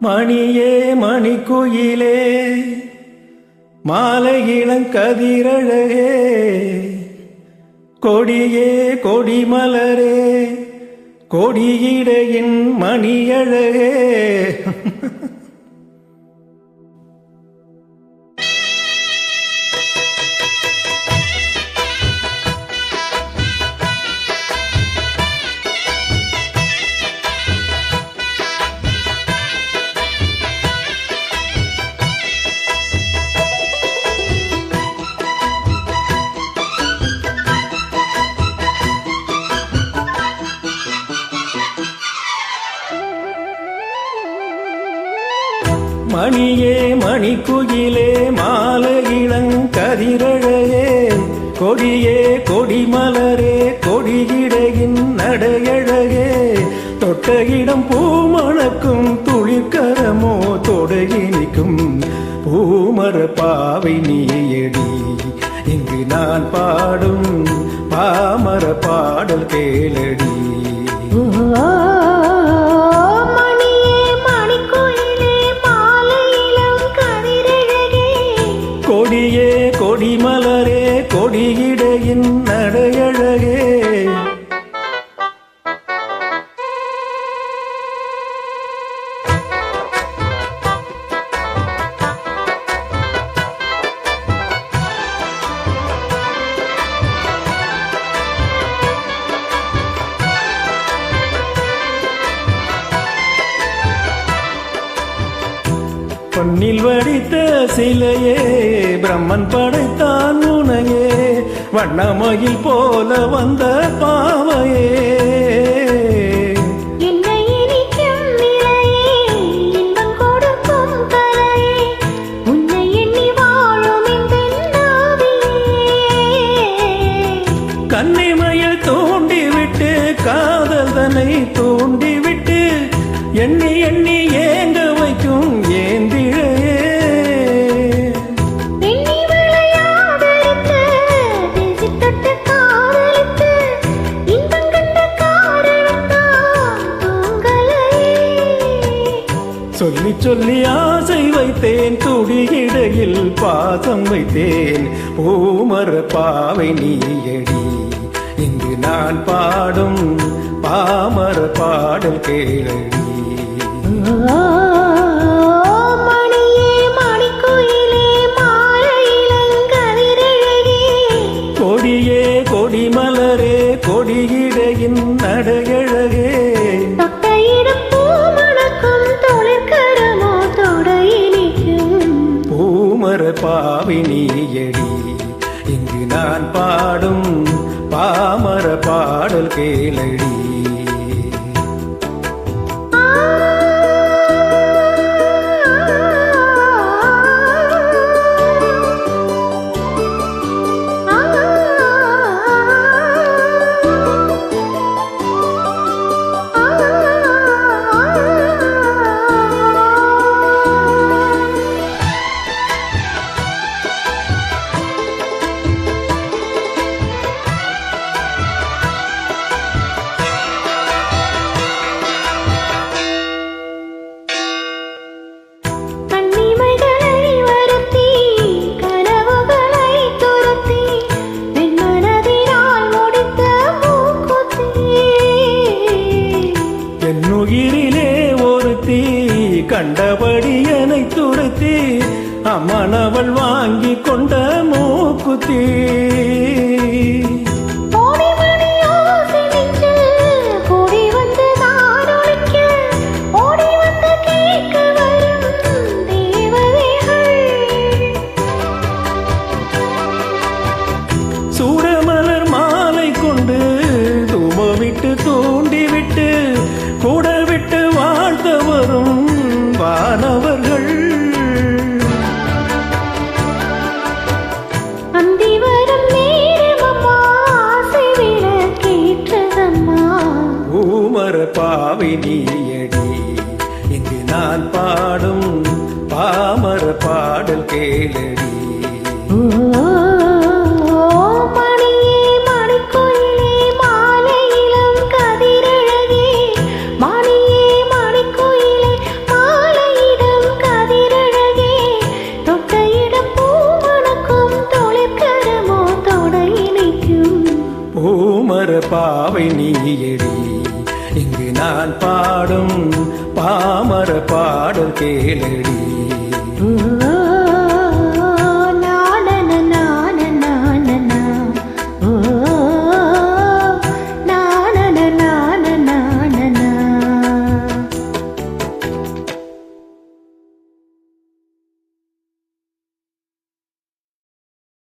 மணியே மணிக்குயிலே மாலை இளங்கதிரழகே கொடியே கொடிமலரே கொடியிடையின் மணியழகே மணியே மணிக்குயிலே மாலை இளங்கதிரழகே கொடியே கொடிமலரே கொடியிடையின் நடையழகே தொட்ட இடம் பூமணக்கும் துளிர்கரமோ தொடையினிக்கும் பூமர பாவை நீயடி இங்கு நான் பாடும் பாமர பாடல் கேளடி. கொடியே கொடிமலரே கொடியிடையின் நடையழகே பொன்னில் வடித்த சிலையே பிரம்மன் படைத்தான் உனையே வண்ணமயில் போல வந்த பாவையே கன்னிமையில் தூண்டிவிட்டு காதல் தன்னை தூண்டிவிட்டு எண்ணி எண்ணி ஏங்க வைக்கும் ஏந்திழையே சொல்லி சொல்லி ஆசை வைத்தேன் துடியிடையில் பாசம் வைத்தேன் பூமர பாவை நீயடி இங்கு நான் பாடும் பாமர பாடல் கேளடி. கொடியே கொடிமலரே கொடியிடையின் நடையழகே பூமர பாவை நீயடி இங்கு நான் பாடும் பாமர பாடல் கேளடி. உயிரிலே ஒருத்தி கண்டபடி என்னை துரத்தி அம்மனவள் வாங்கி கொண்ட மூக்குத்தி சூடமலர் மாலை கொண்டு தூமவிட்டு தூண்டிவிட்டு கூட விட்டு வாழ்த்த வரும் வானவர்கள் அந்திவரம் நேரமம்மா ஆசைவிட கேட்டதம்மா பூமர பாவை நீயடி இங்கு நான் பாடும் பாமர பாடல் கேளடி. மணியே மணிக்குயிலே மாலை இளங்கதிரழகே பாவை நீயடி இங்கு நான் பாடும் பாமர பாடல் கேளடி